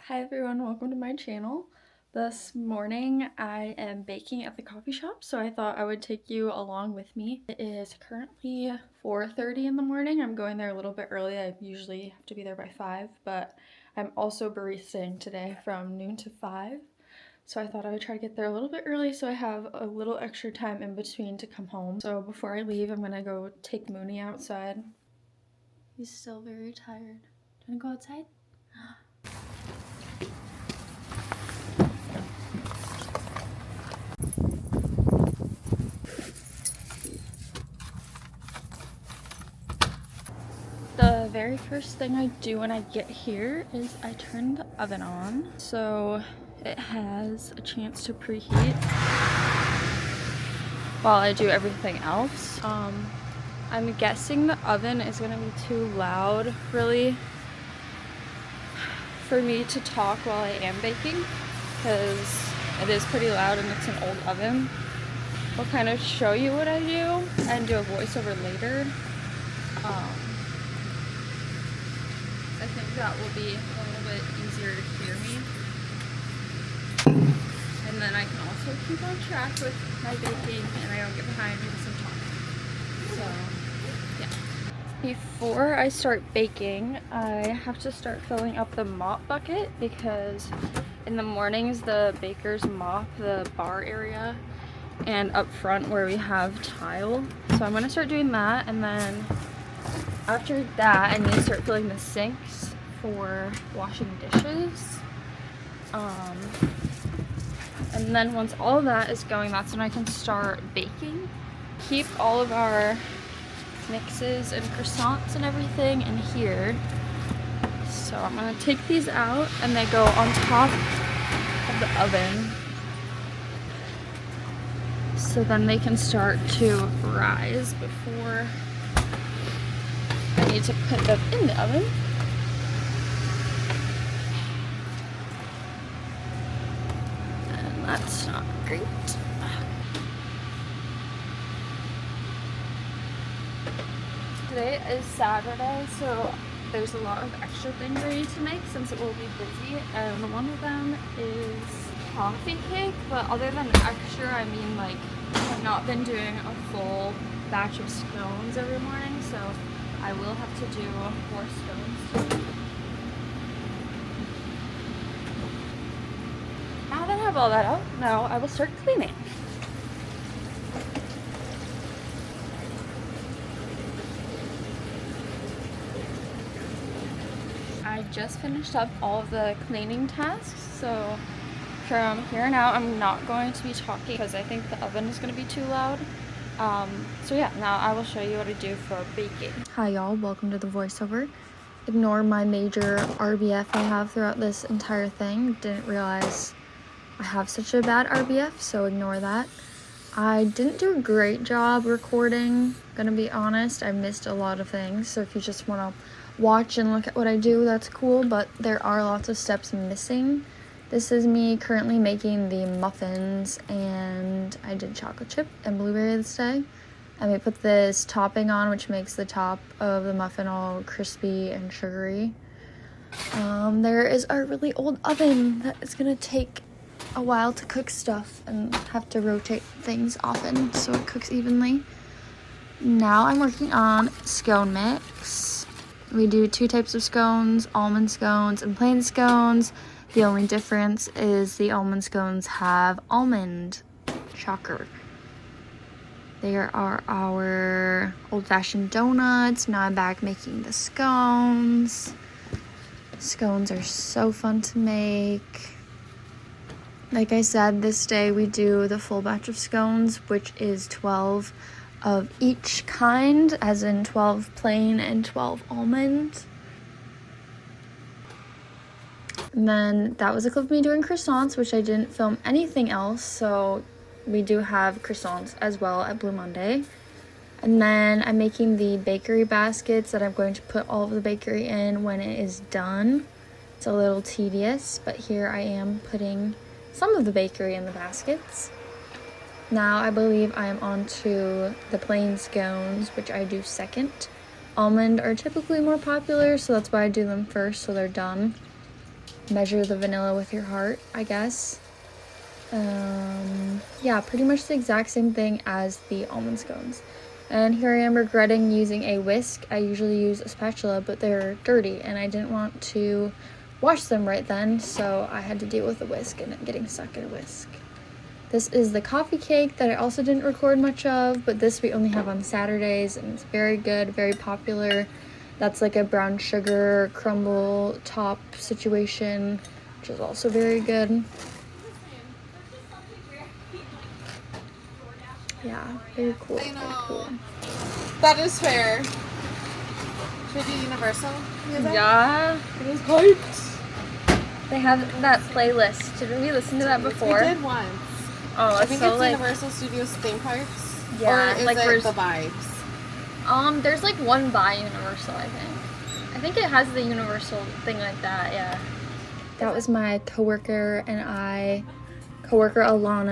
Hi everyone, welcome to my channel. This morning I am baking at the coffee shop, so I thought I would take you along with me. It is currently 4:30 in the morning. I'm going there a little bit early. I usually have to be there by 5, but I'm also baristaing today from noon to 5. So I thought I would try to get there a little bit early so I have a little extra time in between to come home. So before I leave, I'm gonna go take Mooney outside. He's still very tired. Do you wanna go outside? The very first thing I do when I get here is I turn the oven on so it has a chance to preheat while I do everything else. I'm guessing the oven is gonna be too loud really for me to talk while I am baking because it is pretty loud and it's an old oven. I'll kind of show you what I do and do a voiceover later. I think that will be a little bit easier to hear me. And then I can also keep on track with my baking and I don't get behind because I'm talking. So, yeah. Before I start baking, I have to start filling up the mop bucket because in the mornings the bakers mop the bar area and up front where we have tile. So I'm going to start doing that, and then after that, I need to start filling the sinks for washing dishes. And then once all of that is going, that's when I can start baking. Keep all of our mixes and croissants and everything in here. So I'm gonna take these out and they go on top of the oven. So then they can start to rise before I need to put them in the oven. And that's not great. Today is Saturday, so there's a lot of extra things I need to make since it will be busy, and one of them is coffee cake, but other than extra, I mean like I've not been doing a full batch of scones every morning, so I will have to do more scones today. Now that I have all that out, now I will start cleaning. I just finished up all of the cleaning tasks, so from here on out I'm not going to be talking because I think the oven is going to be too loud. So yeah, now I will show you what I do for baking. Hi y'all, welcome to the voiceover. Ignore my major RBF I have throughout this entire thing. Didn't realize I have such a bad RBF, so ignore that. I didn't do a great job recording, gonna be honest. I missed a lot of things, so if you just want to watch and look at what I do, that's cool, but there are lots of steps missing. This is me currently making the muffins, and I did chocolate chip and blueberry this day. And we put this topping on, which makes the top of the muffin all crispy and sugary. There is our really old oven that is gonna take a while to cook stuff and have to rotate things often so it cooks evenly. Now I'm working on scone mix. We do 2 types of scones, almond scones and plain scones. The only difference is the almond scones have almond. Shocker. They are our old-fashioned donuts. Now I'm back making the scones. Scones are so fun to make. Like I said, this day we do the full batch of scones, which is 12 of each kind, as in 12 plain and 12 almond. And then that was a clip of me doing croissants, which I didn't film anything else, so we do have croissants as well at Blue Monday. And then I'm making the bakery baskets that I'm going to put all of the bakery in when it is done. It's a little tedious, but here I am putting some of the bakery in the baskets. Now I believe I am on to the plain scones, which I do second. Almond are typically more popular, so that's why I do them first so they're done. measure the vanilla with your heart, I guess. Yeah, pretty much the exact same thing as the almond scones. And here I am regretting using a whisk. I usually use a spatula, but they're dirty and I didn't want to wash them right then, so I had to deal with a whisk and getting stuck in a whisk. This is the coffee cake that I also didn't record much of, but this we only have on Saturdays, and it's very good, very popular. That's like a brown sugar crumble top situation, which is also very good. Yeah, very cool. I know. Very cool. That is fair. Should we do Universal music? Yeah. It is hyped. They have that playlist. Did we listen to that before? We did once. Oh, I think so it's like Universal Studios theme parks. Yeah, or is like it the vibes? There's like one by Universal, I think. I think it has the Universal thing like that, yeah. That was my coworker Alana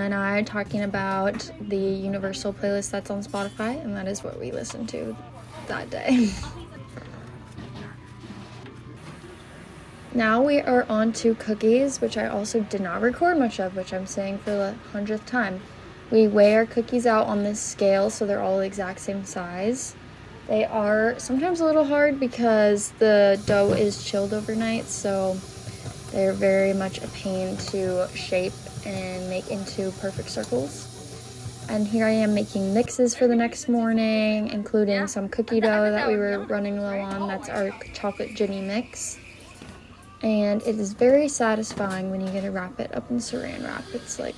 and I talking about the Universal playlist that's on Spotify, and that is what we listened to that day. Now we are on to cookies, which I also did not record much of, which I'm saying for the 100th time. We weigh our cookies out on this scale so they're all the exact same size. They are sometimes a little hard because the dough is chilled overnight, so they're very much a pain to shape and make into perfect circles. And here I am making mixes for the next morning, including some cookie dough that we were running low on. That's our chocolate ginny mix. And it is very satisfying when you get to wrap it up in saran wrap. It's like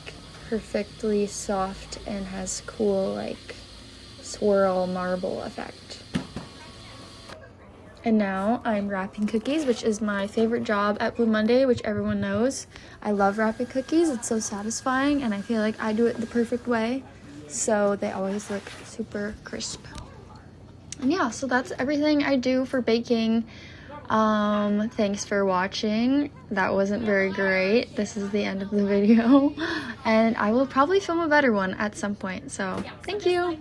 perfectly soft and has cool like swirl marble effect. And now I'm wrapping cookies, which is my favorite job at Blue Monday, which everyone knows. I love wrapping cookies. It's so satisfying, and I feel like I do it the perfect way, so they always look super crisp. And yeah, so that's everything I do for baking. Thanks for watching. That wasn't very great. This is the end of the video, and I will probably film a better one at some point, so thank you.